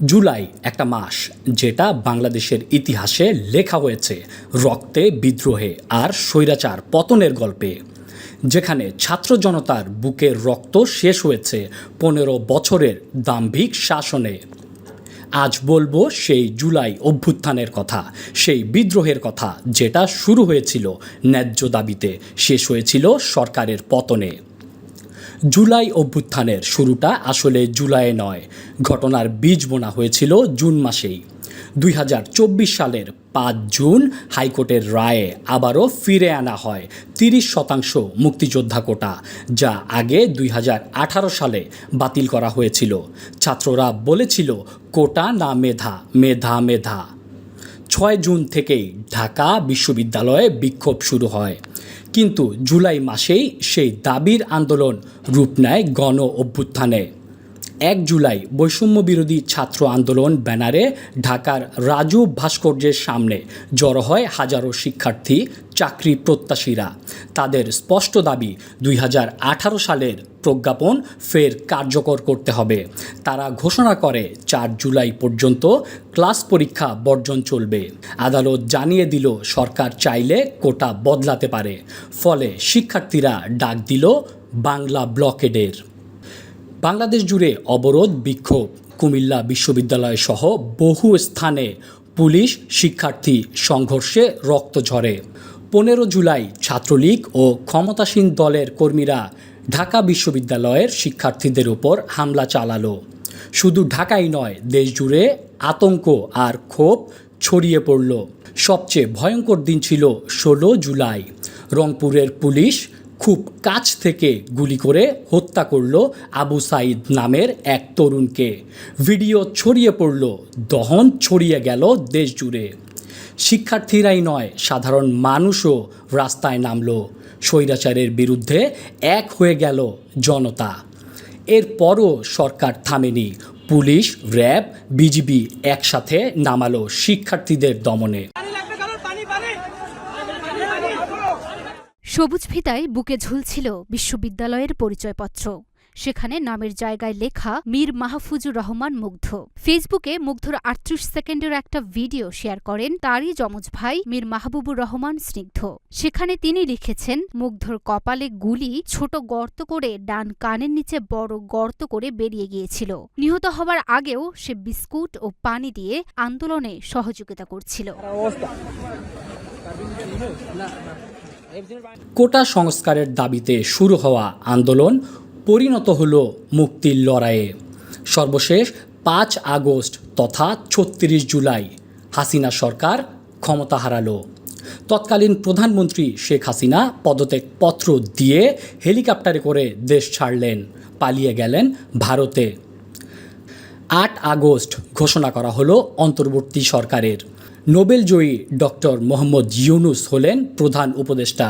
জুলাই একটা মাস যেটা বাংলাদেশের ইতিহাসে লেখা হয়েছে রক্তে, বিদ্রোহে আর স্বৈরাচার পতনের গল্পে, যেখানে ছাত্র জনতার বুকের রক্ত শেষ হয়েছে 15 বছরের দাম্ভিক শাসনে। আজ বলবো সেই জুলাই অভ্যুত্থানের কথা, সেই বিদ্রোহের কথা যেটা শুরু হয়েছিল ন্যায্য দাবিতে, শেষ হয়েছিল সরকারের পতনে। জুলাই অভ্যুত্থানের শুরুটা আসলে জুলাইয়ে নয়, ঘটনার বীজ বোনা হয়েছিল জুন মাসেই। 2024 সালের 5 জুন হাইকোর্টের রায়ে আবারও ফিরে আনা হয় 30% মুক্তিযোদ্ধা কোটা, যা আগে 2018 সালে বাতিল করা হয়েছিল। ছাত্ররা বলেছিল কোটা না মেধা, মেধা মেধা। 6 জুন থেকেই ঢাকা বিশ্ববিদ্যালয়ে বিক্ষোভ শুরু হয়, কিন্তু জুলাই মাসেই সেই দাবির আন্দোলন রূপ নেয় গণ অভ্যুত্থানে। 1 জুলাই বৈষম্য বিরোধী ছাত্র আন্দোলন ব্যানারে ঢাকার রাজু ভাস্কর্যের সামনে জড়ো হয় হাজারো শিক্ষার্থী, চাকরি প্রত্যাশীরা। তাদের স্পষ্ট দাবি 2018 সালের প্রজ্ঞাপন ফের কার্যকর করতে হবে। তারা ঘোষণা করে 4 জুলাই পর্যন্ত ক্লাস পরীক্ষা বর্জন চলবে। আদালত জানিয়ে দিল সরকার চাইলে কোটা বদলাতে পারে। ফলে শিক্ষার্থীরা ডাক দিল বাংলা ব্লকেডের। বাংলাদেশ জুড়ে অবরোধ, বিক্ষোভ, কুমিল্লা বিশ্ববিদ্যালয় সহ বহু স্থানে পুলিশ শিক্ষার্থী সংঘর্ষে রক্ত ঝরে। 15 জুলাই ছাত্রলীগ ও ক্ষমতাসীন দলের কর্মীরা ঢাকা বিশ্ববিদ্যালয়ের শিক্ষার্থীদের উপর হামলা চালালো। শুধু ঢাকাই নয়, দেশ জুড়ে আতঙ্ক আর ক্ষোভ ছড়িয়ে পড়ল। সবচেয়ে ভয়ঙ্কর দিন ছিল 16 জুলাই। রংপুরের পুলিশ খুব কাছ থেকে গুলি করে হত্যা করল আবু সাইদ নামের এক তরুণকে। ভিডিও ছড়িয়ে পড়ল, দহন ছড়িয়ে গেল দেশ জুড়ে। শিক্ষার্থীরাই নয়, সাধারণ মানুষও রাস্তায় নামল। স্বৈরাচারের বিরুদ্ধে এক হয়ে গেল জনতা। এরপরও সরকার থামেনি। পুলিশ, র্যাব, বিজিবি একসাথে নামালো শিক্ষার্থীদের দমনে। সবুজ ফিতায় বুকে ঝুলছিল বিশ্ববিদ্যালয়ের পরিচয়পত্র। সেখানে নামের জায়গায় লেখা মীর মাহফুজুর রহমান মুগ্ধ। ফেসবুকে মুগ্ধর 38 সেকেন্ডের একটা ভিডিও শেয়ার করেন তারই যমজ ভাই মীর মাহবুবুর রহমান স্নিগ্ধ। সেখানে তিনি লিখেছেন, মুগ্ধর কপালে গুলি ছোট গর্ত করে ডান কানের নিচে বড় গর্ত করে বেরিয়ে গিয়েছিল। নিহত হওয়ার আগেও সে বিস্কুট ও পানি দিয়ে আন্দোলনে সহযোগিতা করছিল। কোটা সংস্কারের দাবিতে শুরু হওয়া আন্দোলন পরিণত হল মুক্তির লড়াইয়ে। সর্বশেষ 5 আগস্ট তথা 36 জুলাই হাসিনা সরকার ক্ষমতা হারালো। তৎকালীন প্রধানমন্ত্রী শেখ হাসিনা পদত্যাগপত্র দিয়ে হেলিকপ্টারে করে দেশ ছাড়লেন, পালিয়ে গেলেন ভারতে। 8 আগস্ট ঘোষণা করা হলো অন্তর্বর্তী সরকারের। নোবেলজয়ী ডক্টর মোহাম্মদ ইউনূস হলেন প্রধান উপদেষ্টা।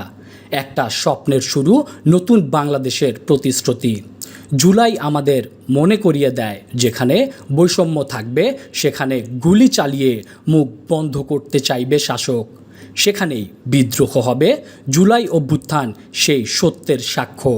একটা স্বপ্নের শুরু, নতুন বাংলাদেশের প্রতিশ্রুতি। জুলাই আমাদের মনে করিয়ে দেয়, যেখানে বৈষম্য থাকবে সেখানে গুলি চালিয়ে মুখ বন্ধ করতে চাইবে শাসক। সেখানেই বিদ্রোহ হবে। জুলাই অভ্যুত্থান সেই সত্যের সাক্ষ্য।